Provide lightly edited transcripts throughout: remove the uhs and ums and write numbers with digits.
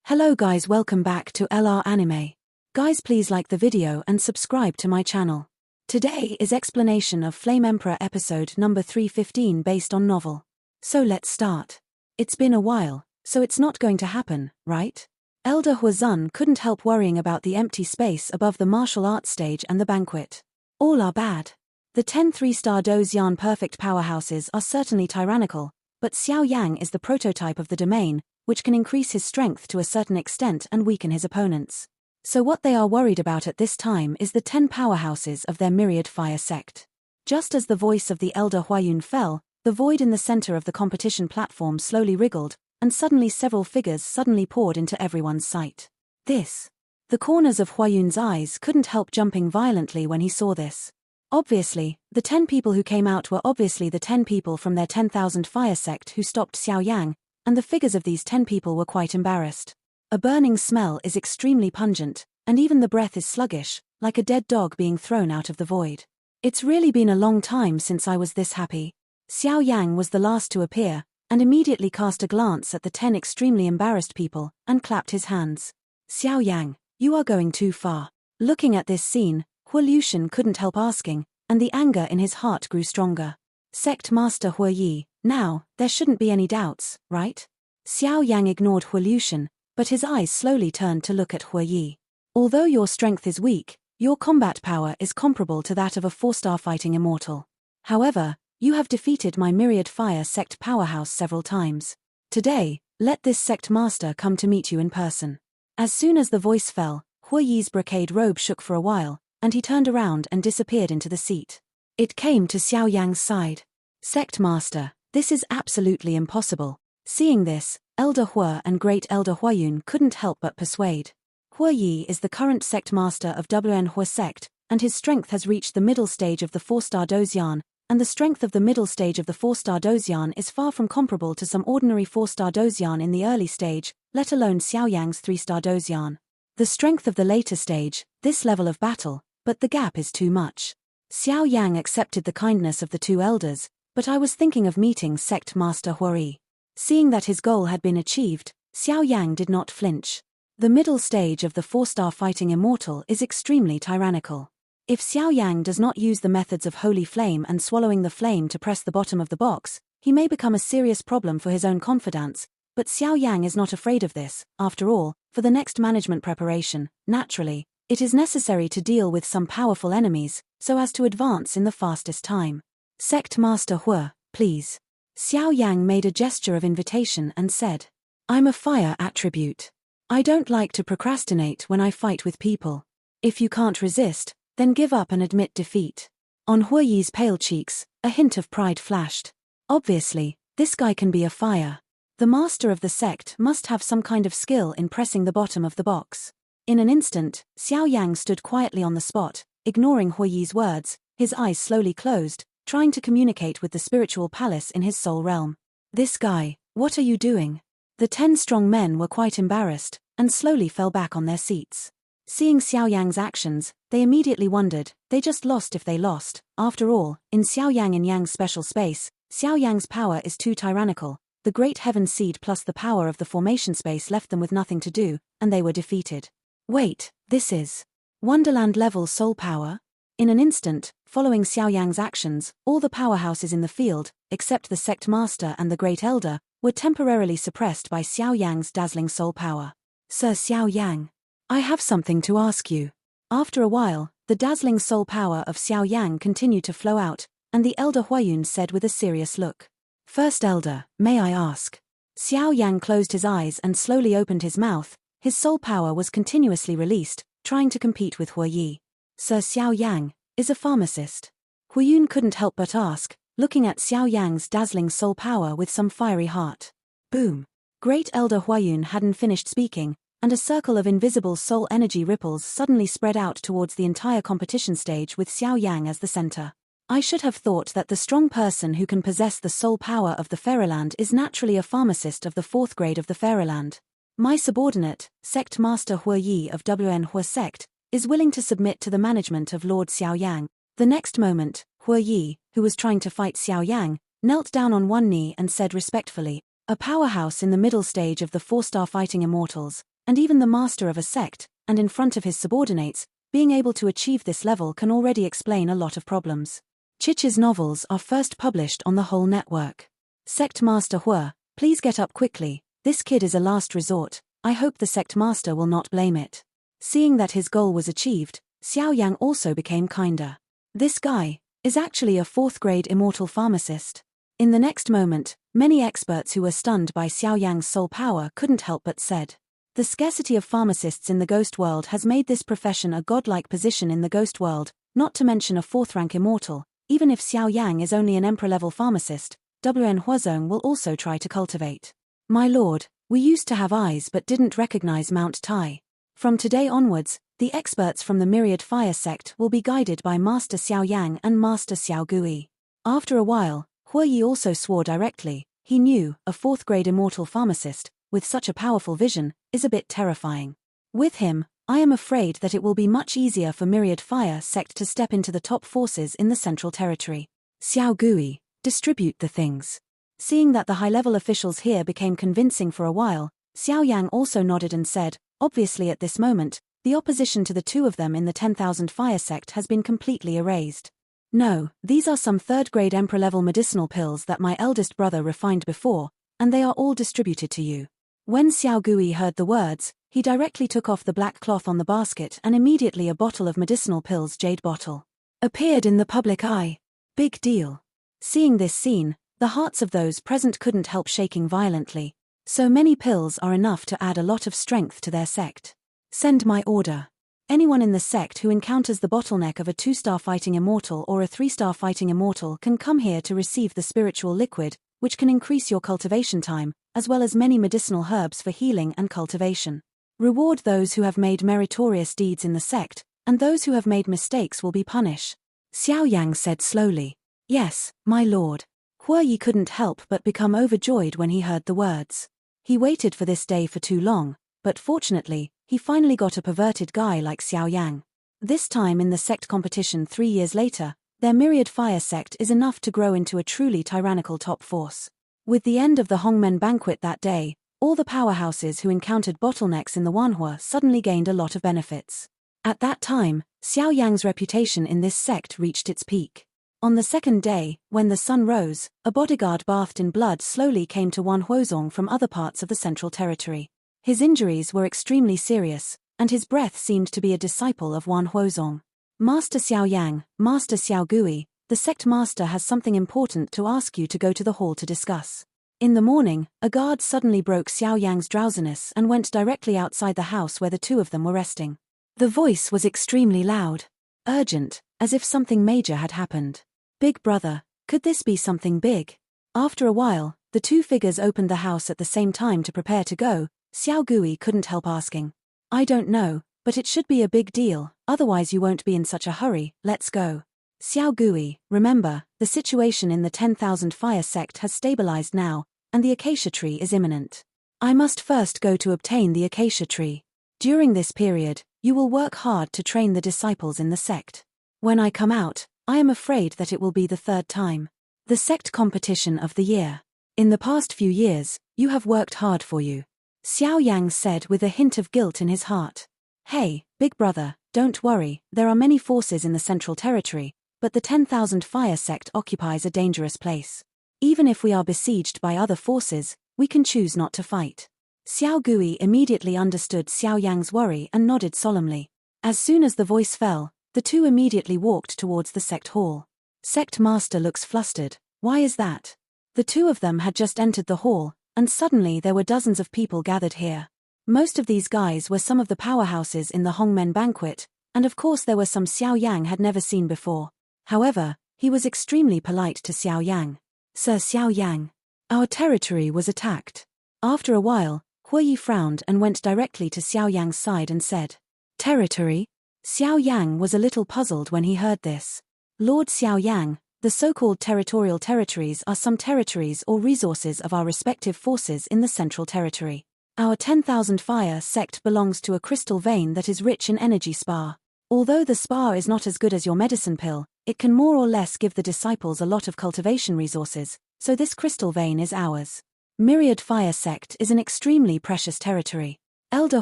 Hello guys, welcome back to LR Anime. Guys, please like the video and subscribe to my channel. Today is explanation of Flame Emperor episode number 315 based on novel. So let's start. It's been a while, so it's not going to happen, right? Elder Huazun couldn't help worrying about the empty space above the martial arts stage and the banquet. All are bad. The 10 3-star Do's Yan perfect powerhouses are certainly tyrannical, but Xiao Yan is the prototype of the domain, which can increase his strength to a certain extent and weaken his opponents. So what they are worried about at this time is the 10 powerhouses of their myriad fire sect. Just as the voice of the Elder Huayun fell, the void in the center of the competition platform slowly wriggled, and suddenly several figures suddenly poured into everyone's sight. The corners of Huayun's eyes couldn't help jumping violently when he saw this. Obviously, the 10 people who came out were obviously the 10 people from their 10,000 fire sect who stopped Xiao Yang, and the figures of these 10 people were quite embarrassed. A burning smell is extremely pungent, and even the breath is sluggish, like a dead dog being thrown out of the void. It's really been a long time since I was this happy. Xiao Yang was the last to appear, and immediately cast a glance at the 10 extremely embarrassed people, and clapped his hands. Xiao Yang, you are going too far. Looking at this scene, Hua Lucian couldn't help asking, and the anger in his heart grew stronger. Sect Master Hua Yi, now, there shouldn't be any doubts, right? Xiao Yang ignored Hua Lucian, but his eyes slowly turned to look at Hua Yi. Although your strength is weak, your combat power is comparable to that of a 4-star fighting immortal. However, you have defeated my myriad fire sect powerhouse several times. Today, let this sect master come to meet you in person. As soon as the voice fell, Hua Yi's brocade robe shook for a while, and he turned around and disappeared into the seat. It came to Xiao Yang's side. Sect master, this is absolutely impossible. Seeing this, Elder Hua and Great Elder Huayun couldn't help but persuade. Hua Yi is the current sect master of WN Hua sect, and his strength has reached the middle stage of the 4-star Do's Yan, and the strength of the middle stage of the 4-star Do's Yan is far from comparable to some ordinary 4-star Do's Yan in the early stage, let alone Xiao Yang's 3-star Do's Yan. The strength of the later stage, this level of battle, but the gap is too much. Xiao Yang accepted the kindness of the two elders, but I was thinking of meeting Sect Master Hua Yi. Seeing that his goal had been achieved, Xiao Yang did not flinch. The middle stage of the 4-star fighting immortal is extremely tyrannical. If Xiao Yang does not use the methods of holy flame and swallowing the flame to press the bottom of the box, he may become a serious problem for his own confidence, but Xiao Yang is not afraid of this. After all, for the next management preparation, naturally, it is necessary to deal with some powerful enemies, so as to advance in the fastest time. Sect Master Hua, please. Xiao Yang made a gesture of invitation and said, I'm a fire attribute. I don't like to procrastinate when I fight with people. If you can't resist, then give up and admit defeat. On Hua Yi's pale cheeks, a hint of pride flashed. Obviously, this guy can be a fire. The master of the sect must have some kind of skill in pressing the bottom of the box. In an instant, Xiao Yang stood quietly on the spot, ignoring Hua Yi's words, his eyes slowly closed, trying to communicate with the spiritual palace in his soul realm. This guy, what are you doing? The 10 strong men were quite embarrassed, and slowly fell back on their seats. Seeing Xiao Yang's actions, they immediately wondered, they just lost if they lost. After all, in Xiao Yang and Yang's special space, Xiao Yang's power is too tyrannical. The Great Heaven Seed plus the power of the formation space left them with nothing to do, and they were defeated. Wait, this is Wonderland-level soul power? In an instant, following Xiao Yang's actions, all the powerhouses in the field, except the Sect Master and the Great Elder, were temporarily suppressed by Xiao Yang's dazzling soul power. Sir Xiao Yang, I have something to ask you. After a while, the dazzling soul power of Xiao Yang continued to flow out, and the Elder Huayun said with a serious look. First Elder, may I ask? Xiao Yang closed his eyes and slowly opened his mouth. His soul power was continuously released, trying to compete with Hua Yi. Sir Xiao Yang is a pharmacist. Huayun couldn't help but ask, looking at Xiao Yang's dazzling soul power with some fiery heart. Boom! Great Elder Huayun hadn't finished speaking, and a circle of invisible soul energy ripples suddenly spread out towards the entire competition stage with Xiao Yang as the center. I should have thought that the strong person who can possess the soul power of the Fairyland is naturally a pharmacist of the 4th grade of the Fairyland. My subordinate, Sect Master Hua Yi of WN Hua sect, is willing to submit to the management of Lord Xiao Yang. The next moment, Hua Yi, who was trying to fight Xiao Yang, knelt down on one knee and said respectfully, a powerhouse in the middle stage of the 4-star fighting immortals, and even the master of a sect, and in front of his subordinates, being able to achieve this level can already explain a lot of problems. Chichi's novels are first published on the whole network. Sect Master Hua, please get up quickly, this kid is a last resort, I hope the sect master will not blame it. Seeing that his goal was achieved, Xiao Yang also became kinder. This guy is actually a 4th grade immortal pharmacist. In the next moment, many experts who were stunned by Xiao Yang's soul power couldn't help but said, the scarcity of pharmacists in the ghost world has made this profession a godlike position in the ghost world, not to mention a 4th rank immortal. Even if Xiao Yang is only an emperor-level pharmacist, WN Huazong will also try to cultivate. My lord, we used to have eyes but didn't recognize Mount Tai. From today onwards, the experts from the Myriad Fire sect will be guided by Master Xiao Yang and Master Xiao Gui. After a while, Hua Yi also swore directly, he knew, a 4th grade immortal pharmacist, with such a powerful vision, is a bit terrifying. With him, I am afraid that it will be much easier for Myriad Fire sect to step into the top forces in the Central Territory. Xiao Gui, distribute the things. Seeing that the high-level officials here became convincing for a while, Xiao Yang also nodded and said, obviously at this moment, the opposition to the two of them in the 10,000 Fire sect has been completely erased. No, these are some 3rd grade emperor-level medicinal pills that my eldest brother refined before, and they are all distributed to you. When Xiao Gui heard the words, he directly took off the black cloth on the basket and immediately a bottle of medicinal pills jade bottle appeared in the public eye. Big deal. Seeing this scene, the hearts of those present couldn't help shaking violently. So many pills are enough to add a lot of strength to their sect. Send my order. Anyone in the sect who encounters the bottleneck of a 2-star fighting immortal or a 3-star fighting immortal can come here to receive the spiritual liquid, which can increase your cultivation time, as well as many medicinal herbs for healing and cultivation. Reward those who have made meritorious deeds in the sect, and those who have made mistakes will be punished. Xiao Yang said slowly. Yes, my lord. Hua Yi couldn't help but become overjoyed when he heard the words. He waited for this day for too long, but fortunately, he finally got a perverted guy like Xiao Yang. This time in the sect competition 3 years later, their Myriad Fire sect is enough to grow into a truly tyrannical top force. With the end of the Hongmen banquet that day, all the powerhouses who encountered bottlenecks in the Wanhua suddenly gained a lot of benefits. At that time, Xiao Yang's reputation in this sect reached its peak. On the 2nd day, when the sun rose, a bodyguard bathed in blood slowly came to Wan Huozong from other parts of the Central Territory. His injuries were extremely serious, and his breath seemed to be a disciple of Wan Huozong. Master Xiao Yang, Master Xiao Gui, the sect master has something important to ask you to go to the hall to discuss. In the morning, a guard suddenly broke Xiao Yang's drowsiness and went directly outside the house where the two of them were resting. The voice was extremely loud, urgent, as if something major had happened. Big brother, could this be something big? After a while, the two figures opened the house at the same time to prepare to go. Xiao Gui couldn't help asking. I don't know, but it should be a big deal, otherwise you won't be in such a hurry, let's go. Xiao Gui, remember, the situation in the 10,000 Fire sect has stabilized now, and the acacia tree is imminent. I must first go to obtain the acacia tree. During this period, you will work hard to train the disciples in the sect. When I come out, I am afraid that it will be the 3rd time. The sect competition of the year. In the past few years, you have worked hard for you. Xiao Yang said with a hint of guilt in his heart. Hey, big brother, don't worry, there are many forces in the Central Territory, but the 10,000 Fire sect occupies a dangerous place. Even if we are besieged by other forces, we can choose not to fight. Xiao Gui immediately understood Xiao Yang's worry and nodded solemnly. As soon as the voice fell, the two immediately walked towards the sect hall. Sect master looks flustered. Why is that? The two of them had just entered the hall, and suddenly there were dozens of people gathered here. Most of these guys were some of the powerhouses in the Hongmen banquet, and of course there were some Xiao Yang had never seen before. However, he was extremely polite to Xiao Yang. Sir Xiao Yang, our territory was attacked. After a while, Hua Yi frowned and went directly to Xiao Yang's side and said, Territory? Xiao Yang was a little puzzled when he heard this. Lord Xiao Yang, the so-called territorial territories are some territories or resources of our respective forces in the Central Territory. Our 10,000 Fire sect belongs to a crystal vein that is rich in energy spar. Although the spar is not as good as your medicine pill, it can more or less give the disciples a lot of cultivation resources, so this crystal vein is ours. Myriad Fire sect is an extremely precious territory. Elder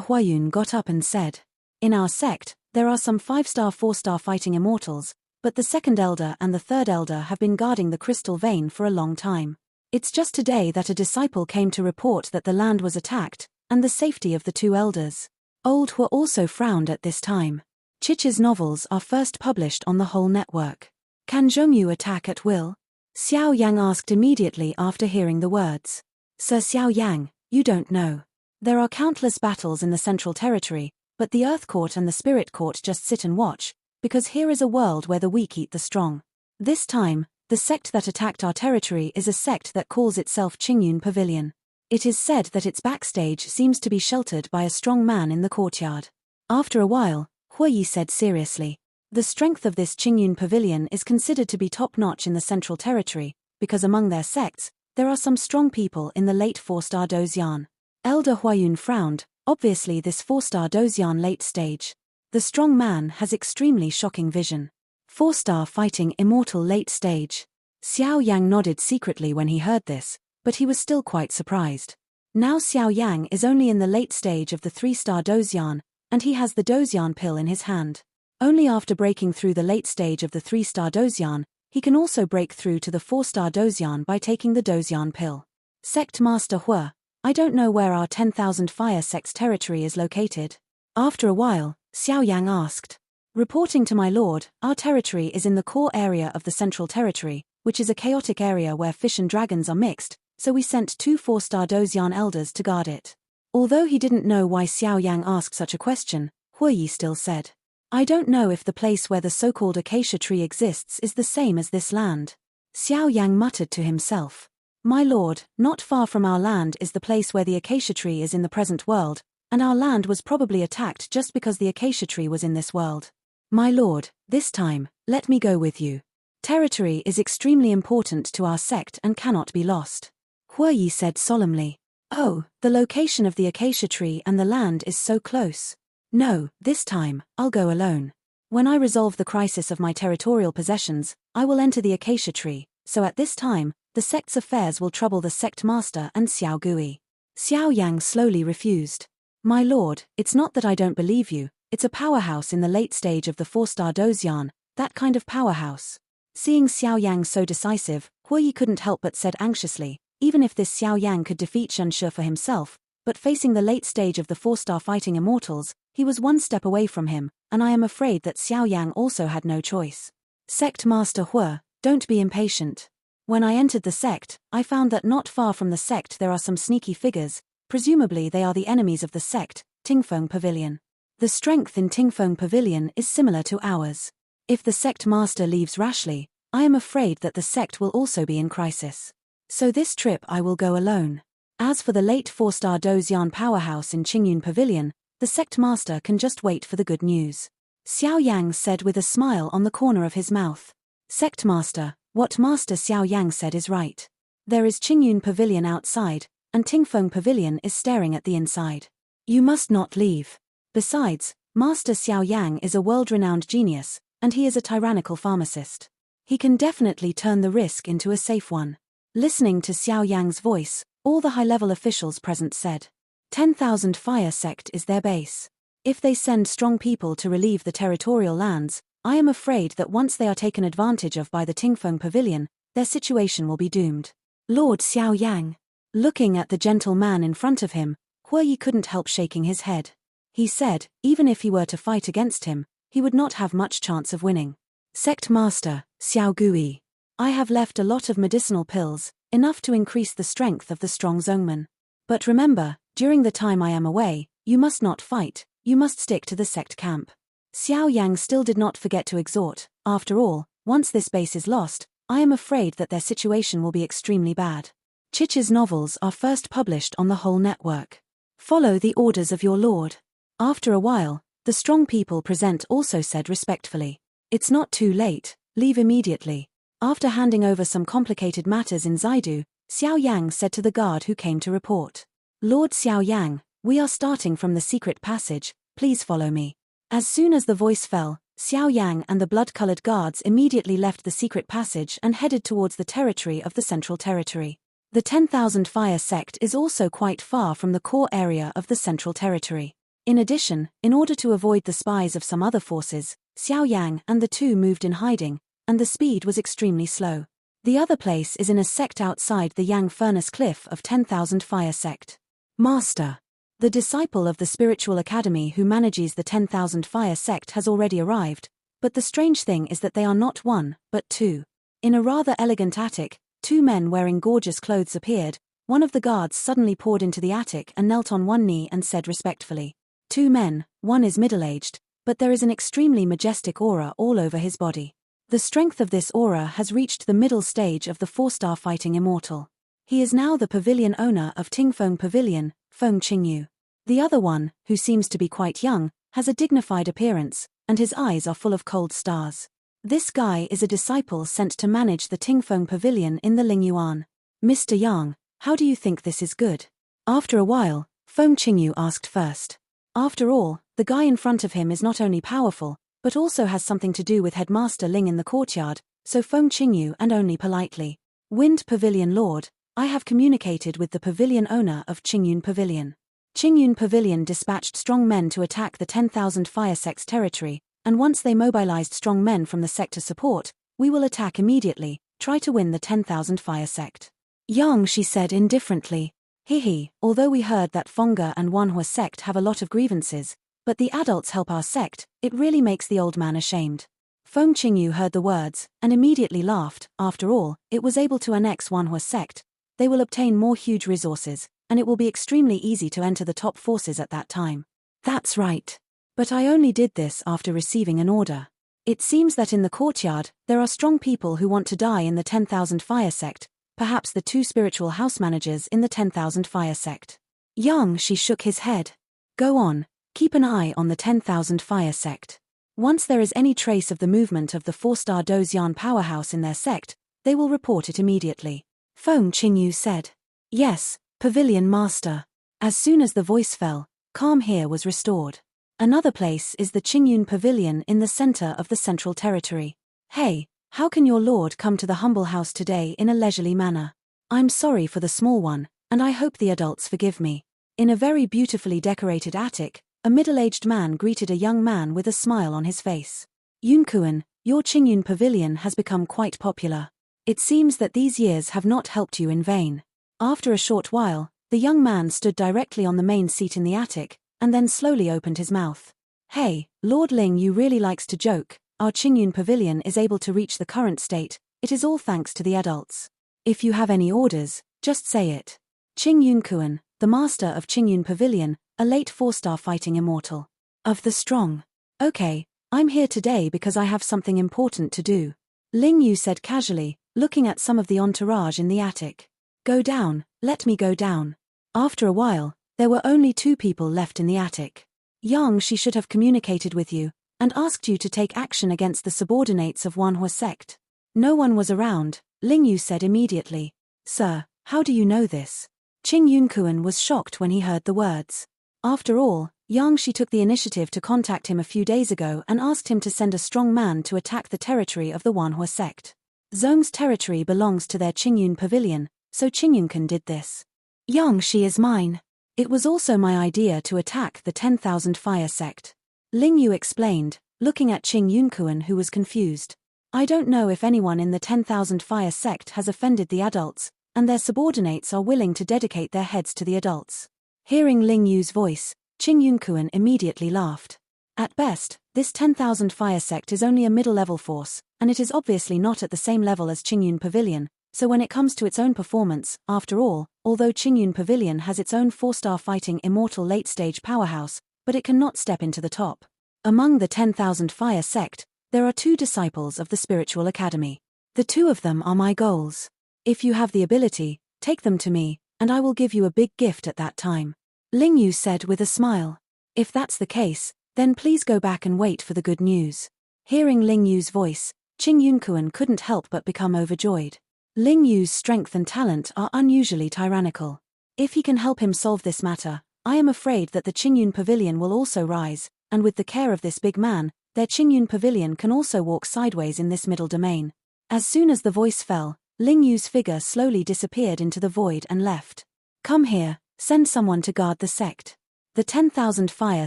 Huayun got up and said, "In our sect, there are some 5-star 4-star fighting immortals, but the second elder and the third elder have been guarding the crystal vein for a long time. It's just today that a disciple came to report that the land was attacked, and the safety of the two elders." Old Hua also frowned at this time. Chiche's novels are first published on the whole network. Can Zhongyu attack at will? Xiao Yang asked immediately after hearing the words. Sir Xiao Yang, you don't know. There are countless battles in the Central Territory, but the Earth Court and the Spirit Court just sit and watch, because here is a world where the weak eat the strong. This time, the sect that attacked our territory is a sect that calls itself Qingyun Pavilion. It is said that its backstage seems to be sheltered by a strong man in the courtyard. After a while, Huiyi said seriously, "The strength of this Qingyun Pavilion is considered to be top-notch in the Central Territory, because among their sects, there are some strong people in the late 4-star Dozian." Elder Huayun frowned. Obviously this 4-star Dozian late stage. The strong man has extremely shocking vision. 4-star fighting immortal late stage. Xiao Yang nodded secretly when he heard this, but he was still quite surprised. Now Xiao Yang is only in the late stage of the 3-star Dozian, and he has the Dozian pill in his hand. Only after breaking through the late stage of the 3-star Dozian, he can also break through to the 4-star Dozian by taking the Dozian pill. Sect Master Hua, I don't know where our 10,000 fire sect's territory is located. After a while, Xiao Yang asked. Reporting to my lord, our territory is in the core area of the Central Territory, which is a chaotic area where fish and dragons are mixed, so we sent 2 4-star Dozian elders to guard it. Although he didn't know why Xiao Yang asked such a question, Huiyi still said, I don't know if the place where the so-called acacia tree exists is the same as this land. Xiao Yang muttered to himself. My lord, not far from our land is the place where the acacia tree is in the present world, and our land was probably attacked just because the acacia tree was in this world. My lord, this time, let me go with you. Territory is extremely important to our sect and cannot be lost. Huiyi said solemnly. Oh, the location of the acacia tree and the land is so close. No, this time, I'll go alone. When I resolve the crisis of my territorial possessions, I will enter the acacia tree, so at this time, the sect's affairs will trouble the sect master and Xiao Gui. Xiao Yang slowly refused. My lord, it's not that I don't believe you, it's a powerhouse in the late stage of the 4-star Dozian, that kind of powerhouse. Seeing Xiao Yang so decisive, Huiyi couldn't help but said anxiously, even if this Xiao Yang could defeat Shenshi for himself, but facing the late stage of the 4-star fighting immortals, he was one step away from him, and I am afraid that Xiao Yang also had no choice. Sect Master Hua, don't be impatient. When I entered the sect, I found that not far from the sect there are some sneaky figures, presumably they are the enemies of the sect, Tingfeng Pavilion. The strength in Tingfeng Pavilion is similar to ours. If the sect master leaves rashly, I am afraid that the sect will also be in crisis. So this trip I will go alone. As for the late 4-star Dozian powerhouse in Qingyun Pavilion, the sect master can just wait for the good news. Xiao Yang said with a smile on the corner of his mouth. Sect master, what Master Xiao Yang said is right. There is Qingyun Pavilion outside, and Tingfeng Pavilion is staring at the inside. You must not leave. Besides, Master Xiao Yang is a world-renowned genius, and he is a tyrannical pharmacist. He can definitely turn the risk into a safe one. Listening to Xiao Yang's voice, all the high-level officials present said, 10,000 fire sect is their base. If they send strong people to relieve the territorial lands, I am afraid that once they are taken advantage of by the Tingfeng Pavilion, their situation will be doomed. Lord Xiao Yang. Looking at the gentle man in front of him, Huiyi couldn't help shaking his head. He said, even if he were to fight against him, he would not have much chance of winning. Sect Master, Xiao Gui. I have left a lot of medicinal pills, enough to increase the strength of the strong Zhongman. But remember, during the time I am away, you must not fight, you must stick to the sect camp. Xiao Yang still did not forget to exhort, after all, once this base is lost, I am afraid that their situation will be extremely bad. Chiche's novels are first published on the whole network. Follow the orders of your lord. After a while, the strong people present also said respectfully, it's not too late, leave immediately. After handing over some complicated matters in Zaidu, Xiao Yang said to the guard who came to report, Lord Xiao Yang, we are starting from the secret passage, please follow me. As soon as the voice fell, Xiao Yang and the blood-colored guards immediately left the secret passage and headed towards the territory of the Central Territory. The 10,000 Fire sect is also quite far from the core area of the Central Territory. In addition, in order to avoid the spies of some other forces, Xiao Yan and the two moved in hiding, and the speed was extremely slow. The other place is in a sect outside the Yang Furnace Cliff of 10,000 Fire sect. Master. The disciple of the spiritual academy who manages the 10,000 Fire sect has already arrived, but the strange thing is that they are not one, but two. In a rather elegant attic, two men wearing gorgeous clothes appeared. One of the guards suddenly poured into the attic and knelt on one knee and said respectfully. Two men, one is middle-aged, but there is an extremely majestic aura all over his body. The strength of this aura has reached the middle stage of the 4-star fighting immortal. He is now the pavilion owner of Tingfeng Pavilion, Feng Qingyu. The other one, who seems to be quite young, has a dignified appearance, and his eyes are full of cold stars. This guy is a disciple sent to manage the Tingfeng Pavilion in the Lingyuan. Mr. Yang, how do you think this is good? After a while, Feng Qingyu asked first. After all, the guy in front of him is not only powerful, but also has something to do with Headmaster Ling in the courtyard, so Feng Qingyu and only politely. Wind Pavilion Lord, I have communicated with the pavilion owner of Qingyun Pavilion. Qingyun Pavilion dispatched strong men to attack the 10,000 Fire sect's territory, and once they mobilized strong men from the sector support, we will attack immediately, try to win the 10,000 Fire sect. Yang, she said indifferently. Hehe, although we heard that Fonga and Wanhua sect have a lot of grievances, but the adults help our sect, it really makes the old man ashamed. Feng Qingyu heard the words, and immediately laughed. After all, it was able to annex Wanhua sect. They will obtain more huge resources, and it will be extremely easy to enter the top forces at that time. That's right. But I only did this after receiving an order. It seems that in the courtyard, there are strong people who want to die in the 10,000 Fire sect, perhaps the two spiritual house managers in the 10,000 Fire sect. Yang, she shook his head. Go on, keep an eye on the 10,000 Fire sect. Once there is any trace of the movement of the 4-star Dozian powerhouse in their sect, they will report it immediately. Feng Qingyu said. Yes, Pavilion Master. As soon as the voice fell, calm here was restored. Another place is the Qingyun Pavilion in the center of the Central Territory. Hey, how can your lord come to the humble house today in a leisurely manner? I'm sorry for the small one, and I hope the adults forgive me. In a very beautifully decorated attic, a middle-aged man greeted a young man with a smile on his face. Yunkuan, your Qingyun Pavilion has become quite popular. It seems that these years have not helped you in vain. After a short while, the young man stood directly on the main seat in the attic, and then slowly opened his mouth. Hey, Lord Ling, you really likes to joke. Our Qingyun Pavilion is able to reach the current state, it is all thanks to the adults. If you have any orders, just say it. Qing Yunkuan, the master of Qingyun Pavilion, a late 4-star fighting immortal. Of the strong. Okay, I'm here today because I have something important to do. Ling Yu said casually, looking at some of the entourage in the attic. Go down, let me go down. After a while, there were only 2 people left in the attic. Yang, she should have communicated with you, and asked you to take action against the subordinates of Wanhua sect. No one was around, Ling Yu said immediately. Sir, how do you know this? Qing Yunkuan was shocked when he heard the words. After all, Yang she took the initiative to contact him a few days ago and asked him to send a strong man to attack the territory of the Wanhua sect. Zhong's territory belongs to their Qingyun Pavilion, so Qing Yunkuan did this. Yang, she is mine. It was also my idea to attack the 10,000 Fire sect. Ling Yu explained, looking at Qing Yunkuan who was confused. I don't know if anyone in the 10,000 Fire sect has offended the adults, and their subordinates are willing to dedicate their heads to the adults. Hearing Ling Yu's voice, Qing Yunkuan immediately laughed. At best, this 10,000 Fire sect is only a middle-level force, and it is obviously not at the same level as Qingyun Pavilion, so when it comes to its own performance, after all, although Qingyun Pavilion has its own 4-star fighting immortal late-stage powerhouse, but it cannot step into the top. Among the 10,000 Fire sect, there are 2 disciples of the Spiritual Academy. The 2 of them are my goals. If you have the ability, take them to me, and I will give you a big gift at that time. Ling Yu said with a smile. If that's the case, then please go back and wait for the good news. Hearing Ling Yu's voice, Qing Yunkuan couldn't help but become overjoyed. Ling Yu's strength and talent are unusually tyrannical. If he can help him solve this matter, I am afraid that the Qingyun Pavilion will also rise, and with the care of this big man, their Qingyun Pavilion can also walk sideways in this middle domain. As soon as the voice fell, Ling Yu's figure slowly disappeared into the void and left. Come here, send someone to guard the sect. The 10,000 Fire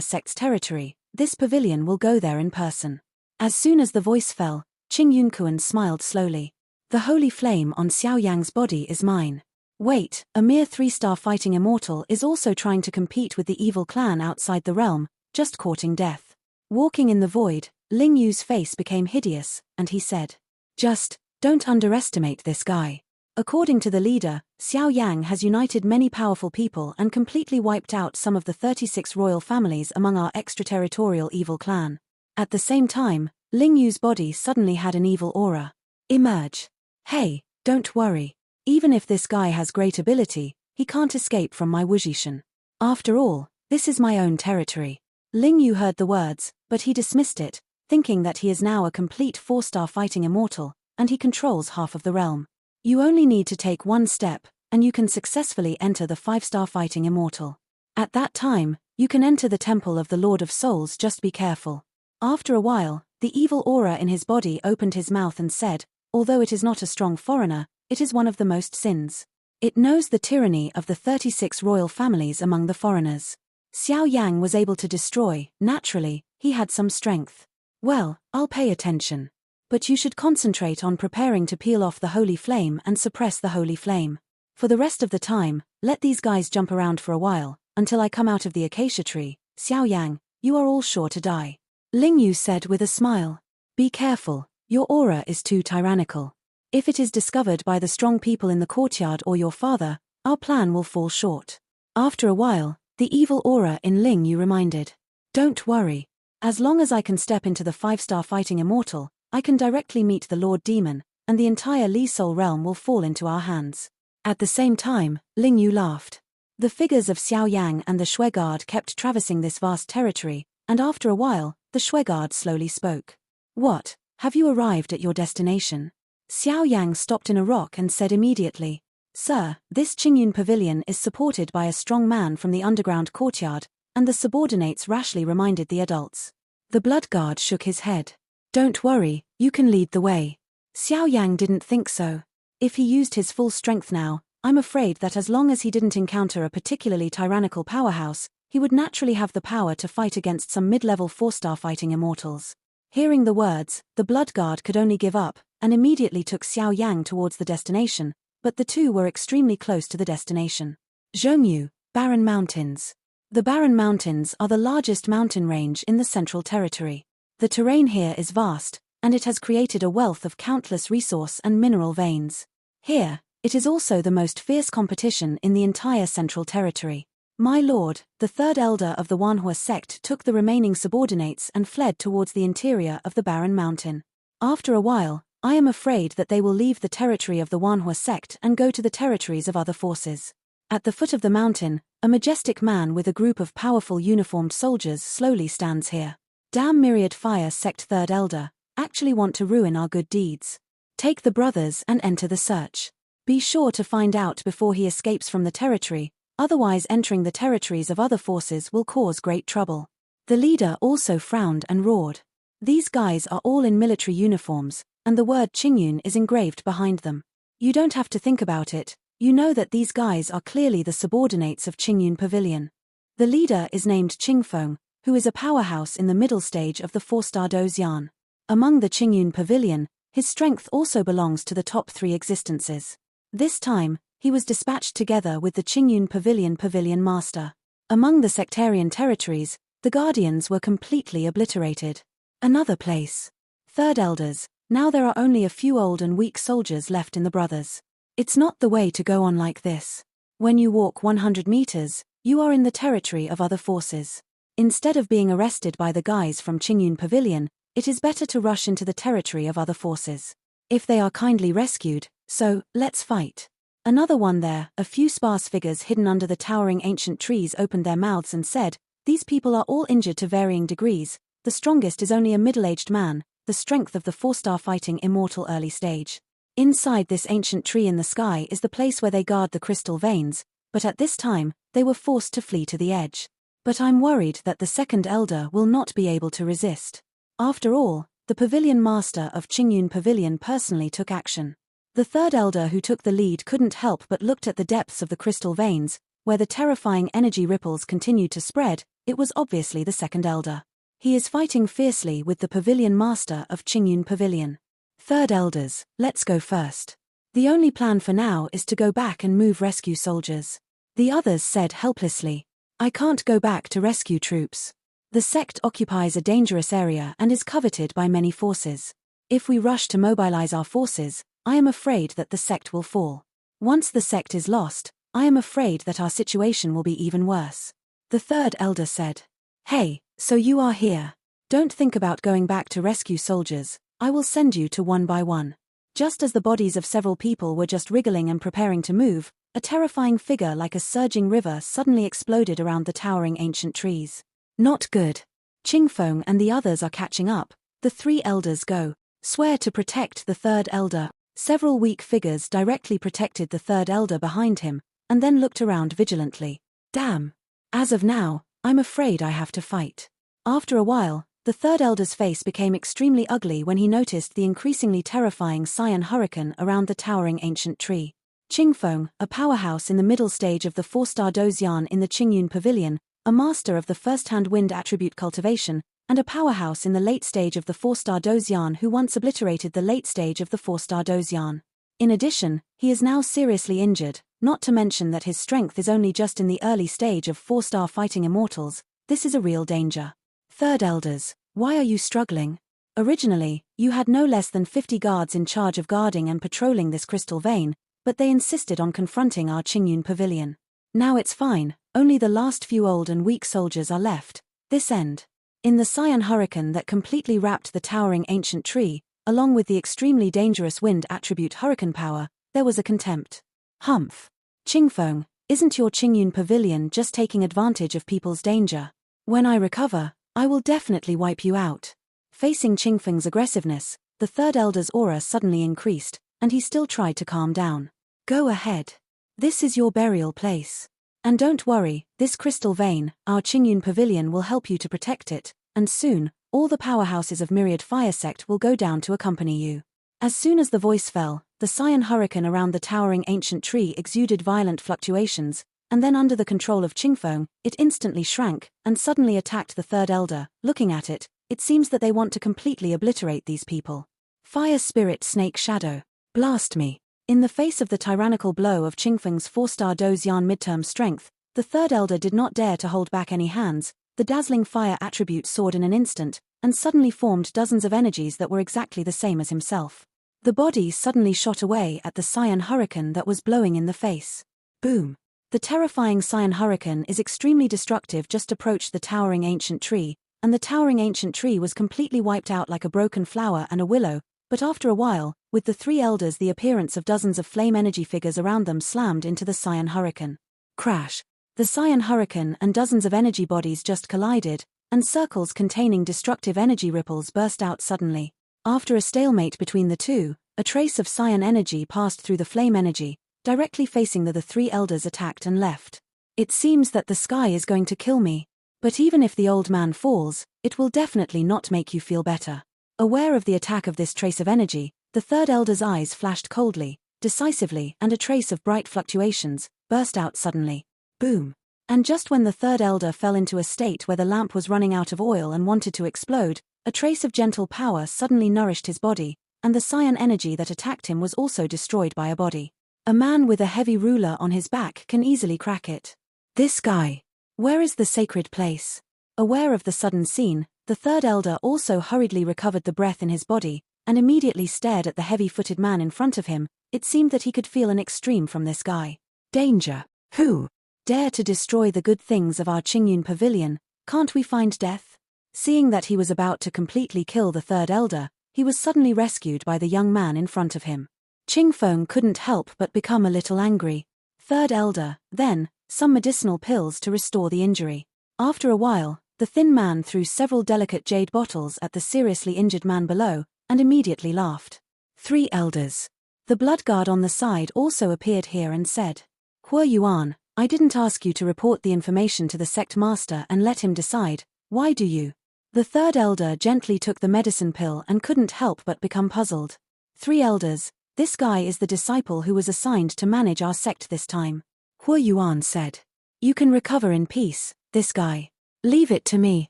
Sect's territory, this pavilion will go there in person. As soon as the voice fell, Qing Yunkuan smiled slowly. The holy flame on Xiao Yang's body is mine. Wait, a mere 3-star fighting immortal is also trying to compete with the evil clan outside the realm, just courting death. Walking in the void, Ling Yu's face became hideous, and he said, "Just, don't underestimate this guy. According to the leader, Xiao Yang has united many powerful people and completely wiped out some of the 36 royal families among our extraterritorial evil clan." At the same time, Ling Yu's body suddenly had an evil aura emerge. Hey, don't worry. Even if this guy has great ability, he can't escape from my Wujishan. After all, this is my own territory. Ling Yu heard the words, but he dismissed it, thinking that he is now a complete 4-star fighting immortal, and he controls half of the realm. You only need to take one step, and you can successfully enter the 5-star fighting immortal. At that time, you can enter the temple of the Lord of Souls. Just be careful. After a while, the evil aura in his body opened his mouth and said, although it is not a strong foreigner, it is one of the most sins. It knows the tyranny of the 36 royal families among the foreigners. Xiao Yang was able to destroy, naturally, he had some strength. Well, I'll pay attention. But you should concentrate on preparing to peel off the holy flame and suppress the holy flame. For the rest of the time, let these guys jump around for a while, until I come out of the acacia tree. Xiao Yang, you are all sure to die. Ling Yu said with a smile. Be careful, your aura is too tyrannical. If it is discovered by the strong people in the courtyard or your father, our plan will fall short. After a while, the evil aura in Ling Yu reminded. Don't worry. As long as I can step into the 5-star fighting immortal, I can directly meet the Lord Demon, and the entire Li Soul realm will fall into our hands. At the same time, Ling Yu laughed. The figures of Xiao Yang and the Shui Guard kept traversing this vast territory, and after a while, the Shui Guard slowly spoke. What, have you arrived at your destination? Xiao Yang stopped in a rock and said immediately, Sir, this Qingyun pavilion is supported by a strong man from the underground courtyard, and the subordinates rashly reminded the adults. The Blood Guard shook his head. Don't worry, you can lead the way. Xiao Yang didn't think so. If he used his full strength now, I'm afraid that as long as he didn't encounter a particularly tyrannical powerhouse, he would naturally have the power to fight against some mid-level 4-star fighting immortals. Hearing the words, the Blood Guard could only give up, and immediately took Xiao Yang towards the destination, but the two were extremely close to the destination. Zhongyu, Barren Mountains. The Barren Mountains are the largest mountain range in the Central Territory. The terrain here is vast, and it has created a wealth of countless resource and mineral veins. Here, it is also the most fierce competition in the entire Central Territory. My lord, the third elder of the Wanhua sect took the remaining subordinates and fled towards the interior of the Barren Mountain. After a while, I am afraid that they will leave the territory of the Wanhua sect and go to the territories of other forces. At the foot of the mountain, a majestic man with a group of powerful uniformed soldiers slowly stands here. Damn Myriad Fire Sect Third Elder, actually want to ruin our good deeds. Take the brothers and enter the search. Be sure to find out before he escapes from the territory, otherwise entering the territories of other forces will cause great trouble. The leader also frowned and roared. These guys are all in military uniforms, and the word Qingyun is engraved behind them. You don't have to think about it, you know that these guys are clearly the subordinates of Qingyun Pavilion. The leader is named Qingfeng, who is a powerhouse in the middle stage of the 4-star Dozian. Among the Qingyun Pavilion, his strength also belongs to the top 3 existences. This time, he was dispatched together with the Qingyun Pavilion Master. Among the sectarian territories, the Guardians were completely obliterated. Another place. Third Elders, now there are only a few old and weak soldiers left in the brothers. It's not the way to go on like this. When you walk 100 meters, you are in the territory of other forces. Instead of being arrested by the guys from Qingyun Pavilion, it is better to rush into the territory of other forces. If they are kindly rescued, so, let's fight. Another one there, a few sparse figures hidden under the towering ancient trees opened their mouths and said, these people are all injured to varying degrees, the strongest is only a middle-aged man, the strength of the 4-star fighting immortal early stage. Inside this ancient tree in the sky is the place where they guard the crystal veins, but at this time, they were forced to flee to the edge. But I'm worried that the second elder will not be able to resist. After all, the pavilion master of Qingyun Pavilion personally took action. The third elder who took the lead couldn't help but looked at the depths of the crystal veins, where the terrifying energy ripples continued to spread. It was obviously the second elder. He is fighting fiercely with the pavilion master of Qingyun Pavilion. Third elders, let's go first. The only plan for now is to go back and move rescue soldiers. The others said helplessly. I can't go back to rescue troops. The sect occupies a dangerous area and is coveted by many forces. If we rush to mobilize our forces, I am afraid that the sect will fall. Once the sect is lost, I am afraid that our situation will be even worse. The third elder said. Hey, so you are here. Don't think about going back to rescue soldiers, I will send you to one by one. Just as the bodies of several people were just wriggling and preparing to move, a terrifying figure like a surging river suddenly exploded around the towering ancient trees. Not good. Qingfeng and the others are catching up. The three elders go. Swear to protect the third elder. Several weak figures directly protected the third elder behind him, and then looked around vigilantly. Damn. As of now, I'm afraid I have to fight. After a while, the third elder's face became extremely ugly when he noticed the increasingly terrifying cyan hurricane around the towering ancient tree. Qingfeng, a powerhouse in the middle stage of the 4-star Dozian in the Qingyun Pavilion, a master of the first-hand wind attribute cultivation, and a powerhouse in the late stage of the 4-star Dozian who once obliterated the late stage of the 4-star Dozian. In addition, he is now seriously injured, not to mention that his strength is only just in the early stage of 4-star fighting immortals. This is a real danger. Third elders, why are you struggling? Originally, you had no less than 50 guards in charge of guarding and patrolling this crystal vein, but they insisted on confronting our Qingyun Pavilion. Now it's fine, only the last few old and weak soldiers are left. This end. In the cyan hurricane that completely wrapped the towering ancient tree, along with the extremely dangerous wind attribute hurricane power, there was a contempt. Humph. Qingfeng, isn't your Qingyun Pavilion just taking advantage of people's danger? When I recover, I will definitely wipe you out. Facing Qingfeng's aggressiveness, the third elder's aura suddenly increased, and he still tried to calm down. Go ahead. This is your burial place. And don't worry, this crystal vein, our Qingyun Pavilion will help you to protect it, and soon, all the powerhouses of Myriad Fire Sect will go down to accompany you. As soon as the voice fell, the cyan hurricane around the towering ancient tree exuded violent fluctuations, and then under the control of Qingfeng, it instantly shrank, and suddenly attacked the third elder. Looking at it, it seems that they want to completely obliterate these people. Fire Spirit Snake Shadow. Blast me. In the face of the tyrannical blow of Qingfeng's 4-star Dozian midterm strength, the third elder did not dare to hold back any hands. The dazzling fire attribute soared in an instant, and suddenly formed dozens of energies that were exactly the same as himself. The body suddenly shot away at the cyan hurricane that was blowing in the face. Boom. The terrifying cyan hurricane is extremely destructive. Just approached the towering ancient tree, and the towering ancient tree was completely wiped out like a broken flower and a willow. But after a while, with the three elders, the appearance of dozens of flame energy figures around them slammed into the cyan hurricane. Crash. The cyan hurricane and dozens of energy bodies just collided, and circles containing destructive energy ripples burst out suddenly. After a stalemate between the two, a trace of cyan energy passed through the flame energy, directly facing the three elders attacked and left. It seems that the sky is going to kill me. But even if the old man falls, it will definitely not make you feel better. Aware of the attack of this trace of energy, the third elder's eyes flashed coldly, decisively, and a trace of bright fluctuations burst out suddenly. Boom. And just when the third elder fell into a state where the lamp was running out of oil and wanted to explode, a trace of gentle power suddenly nourished his body, and the cyan energy that attacked him was also destroyed by a body. A man with a heavy ruler on his back can easily crack it. This guy. Where is the sacred place? Aware of the sudden scene, the third elder also hurriedly recovered the breath in his body, and immediately stared at the heavy-footed man in front of him. It seemed that he could feel an extreme from this guy. Danger. Who? Dare to destroy the good things of our Qingyun Pavilion? Can't we find death? Seeing that he was about to completely kill the third elder, he was suddenly rescued by the young man in front of him. Qingfeng couldn't help but become a little angry. Third elder, then, some medicinal pills to restore the injury. After a while, the thin man threw several delicate jade bottles at the seriously injured man below, and immediately laughed. Three elders. The blood guard on the side also appeared here and said, Huo Yuan, I didn't ask you to report the information to the sect master and let him decide. Why do you? The third elder gently took the medicine pill and couldn't help but become puzzled. Three elders, This guy is the disciple who was assigned to manage our sect this time. Hu Yuan said. You can recover in peace, this guy. Leave it to me.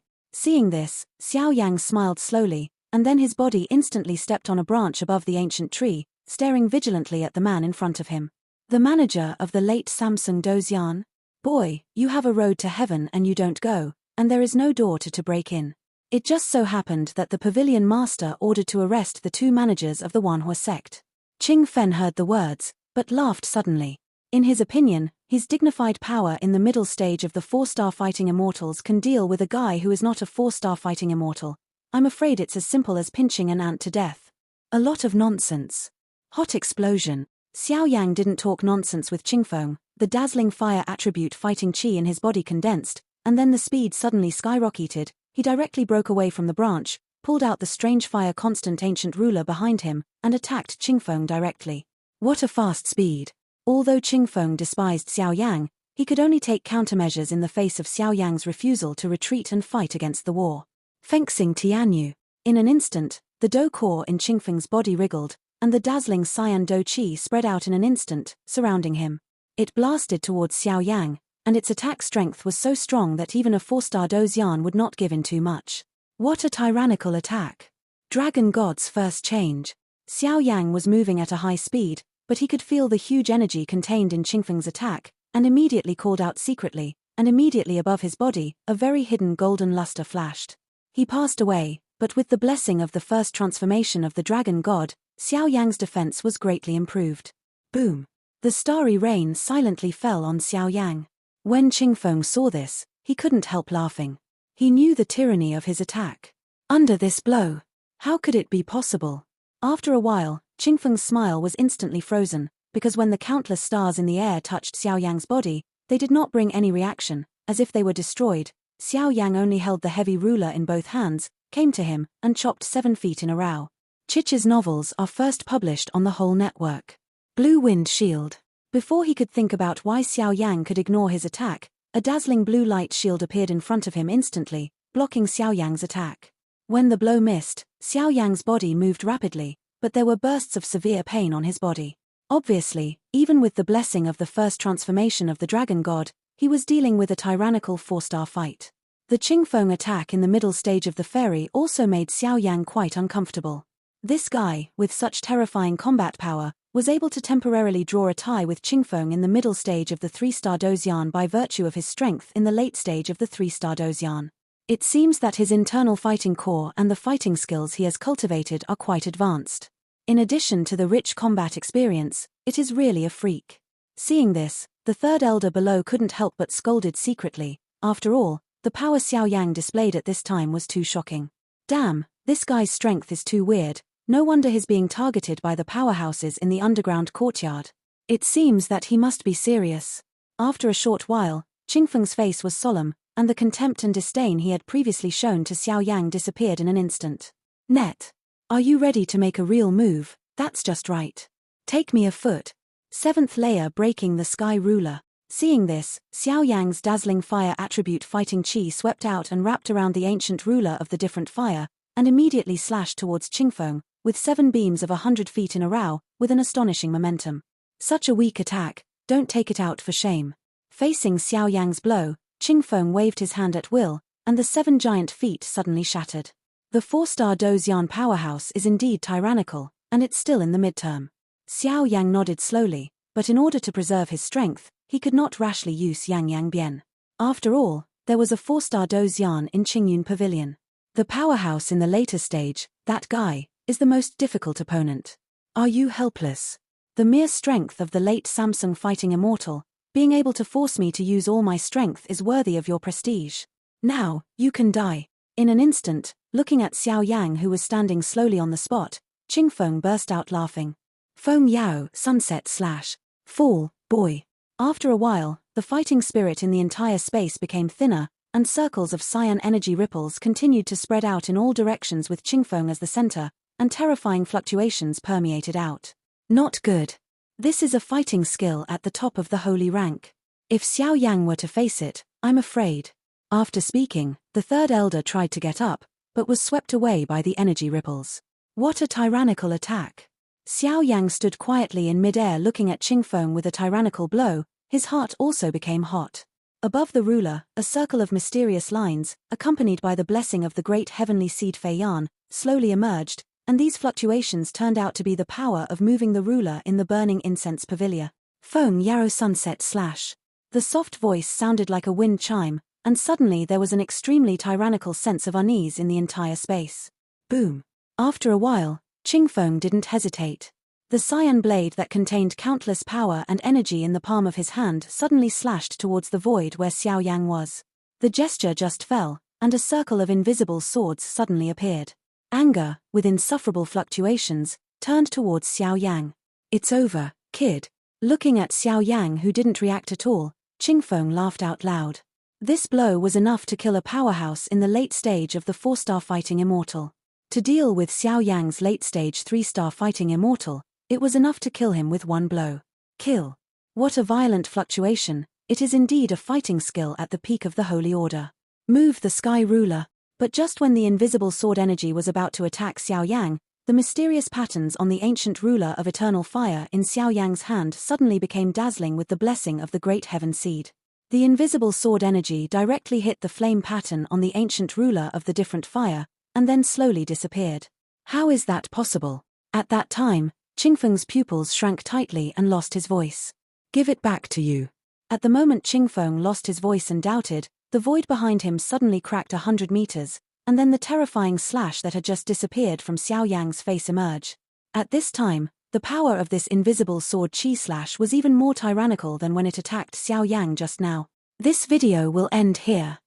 Seeing this, Xiao Yang smiled slowly, and then his body instantly stepped on a branch above the ancient tree, staring vigilantly at the man in front of him. The manager of the late Samsung Dozian? Boy, you have a road to heaven and you don't go, and there is no door to break in. It just so happened that the pavilion master ordered to arrest the two managers of the Wanhua sect. Qing Fen heard the words, but laughed suddenly. In his opinion, his dignified power in the middle stage of the 4-star fighting immortals can deal with a guy who is not a 4-star fighting immortal. I'm afraid it's as simple as pinching an ant to death. A lot of nonsense. Hot explosion. Xiao Yang didn't talk nonsense with Qingfeng. The dazzling fire attribute fighting chi in his body condensed, and then the speed suddenly skyrocketed. He directly broke away from the branch, pulled out the strange fire constant ancient ruler behind him, and attacked Qingfeng directly. What a fast speed. Although Qingfeng despised Xiao Yang, he could only take countermeasures in the face of Xiao Yang's refusal to retreat and fight against the war. Fengxing Tianyu. In an instant, the Do core in Qingfeng's body wriggled, and the dazzling cyan Do Qi spread out in an instant, surrounding him. It blasted towards Xiao Yang, and its attack strength was so strong that even a 4-star Dozian would not give in too much. What a tyrannical attack. Dragon God's first change. Xiao Yang was moving at a high speed, but he could feel the huge energy contained in Qingfeng's attack, and immediately called out secretly, and immediately above his body, a very hidden golden luster flashed. He passed away, but with the blessing of the first transformation of the Dragon God, Xiao Yang's defense was greatly improved. Boom. The starry rain silently fell on Xiao Yang. When Qingfeng saw this, he couldn't help laughing. He knew the tyranny of his attack. Under this blow, how could it be possible? After a while, Qingfeng's smile was instantly frozen, because when the countless stars in the air touched Xiao Yang's body, they did not bring any reaction, as if they were destroyed. Xiao Yang only held the heavy ruler in both hands, came to him, and chopped 7 feet in a row. Chich's novels are first published on the whole network. Blue Wind Shield. Before he could think about why Xiao Yang could ignore his attack, a dazzling blue light shield appeared in front of him instantly, blocking Xiao Yang's attack. When the blow missed, Xiao Yang's body moved rapidly, but there were bursts of severe pain on his body. Obviously, even with the blessing of the first transformation of the Dragon God, he was dealing with a tyrannical 4-star fight. The Qingfeng attack in the middle stage of the fairy also made Xiao Yang quite uncomfortable. This guy, with such terrifying combat power, was able to temporarily draw a tie with Qingfeng in the middle stage of the 3-star Dozian by virtue of his strength in the late stage of the 3-star Dozian. It seems that his internal fighting core and the fighting skills he has cultivated are quite advanced. In addition to the rich combat experience, it is really a freak. Seeing this, the third elder below couldn't help but scolded secretly. After all, the power Xiao Yang displayed at this time was too shocking. Damn, this guy's strength is too weird. No wonder he's being targeted by the powerhouses in the underground courtyard. It seems that he must be serious. After a short while, Qingfeng's face was solemn, and the contempt and disdain he had previously shown to Xiao Yang disappeared in an instant. Net. Are you ready to make a real move? That's just right. Take me a foot. 7th layer breaking the sky ruler. Seeing this, Xiao Yang's dazzling fire attribute fighting chi swept out and wrapped around the ancient ruler of the different fire, and immediately slashed towards Qingfeng, with 7 beams of 100 feet in a row, with an astonishing momentum. Such a weak attack, don't take it out for shame. Facing Xiao Yang's blow, Qingfeng waved his hand at will, and the 7 giant feet suddenly shattered. The 4-star Dozian powerhouse is indeed tyrannical, and it's still in the midterm. Xiao Yang nodded slowly, but in order to preserve his strength, he could not rashly use Yang Yang Bian. After all, there was a 4-star Dozian in Qingyun Pavilion. The powerhouse in the later stage, that guy, is the most difficult opponent. Are you helpless? The mere strength of the late Samsung fighting immortal, being able to force me to use all my strength is worthy of your prestige. Now, you can die. In an instant, looking at Xiao Yang who was standing slowly on the spot, Qingfeng burst out laughing. Feng Yao, sunset/fall, boy. After a while, the fighting spirit in the entire space became thinner, and circles of cyan energy ripples continued to spread out in all directions with Qingfeng as the center, and terrifying fluctuations permeated out. Not good. This is a fighting skill at the top of the holy rank. If Xiao Yang were to face it, I'm afraid. After speaking, the third elder tried to get up, but was swept away by the energy ripples. What a tyrannical attack. Xiao Yang stood quietly in midair looking at Qingfeng with a tyrannical blow. His heart also became hot. Above the ruler, a circle of mysterious lines, accompanied by the blessing of the great heavenly seed Fei Yan, slowly emerged, and these fluctuations turned out to be the power of moving the ruler in the burning incense pavilion. Feng Yarrow sunset slash. The soft voice sounded like a wind chime, and suddenly there was an extremely tyrannical sense of unease in the entire space. Boom. After a while, Qingfeng didn't hesitate. The cyan blade that contained countless power and energy in the palm of his hand suddenly slashed towards the void where Xiao Yang was. The gesture just fell, and a circle of invisible swords suddenly appeared. Anger, with insufferable fluctuations, turned towards Xiao Yang. "It's over, kid." Looking at Xiao Yang, who didn't react at all, Qingfeng laughed out loud. This blow was enough to kill a powerhouse in the late stage of the 4-star fighting immortal. To deal with Xiao Yang's late-stage 3-star fighting immortal, it was enough to kill him with one blow. Kill. What a violent fluctuation, it is indeed a fighting skill at the peak of the Holy Order. Move the Sky Ruler. But just when the invisible sword energy was about to attack Xiao Yang, the mysterious patterns on the ancient ruler of eternal fire in Xiao Yang's hand suddenly became dazzling with the blessing of the great heaven seed. The invisible sword energy directly hit the flame pattern on the ancient ruler of the different fire, and then slowly disappeared. How is that possible? At that time, Qingfeng's pupils shrank tightly and lost his voice. Give it back to you. At the moment Qingfeng lost his voice and doubted, the void behind him suddenly cracked 100 meters, and then the terrifying slash that had just disappeared from Xiao Yang's face emerged. At this time, the power of this invisible sword chi slash was even more tyrannical than when it attacked Xiao Yang just now. This video will end here.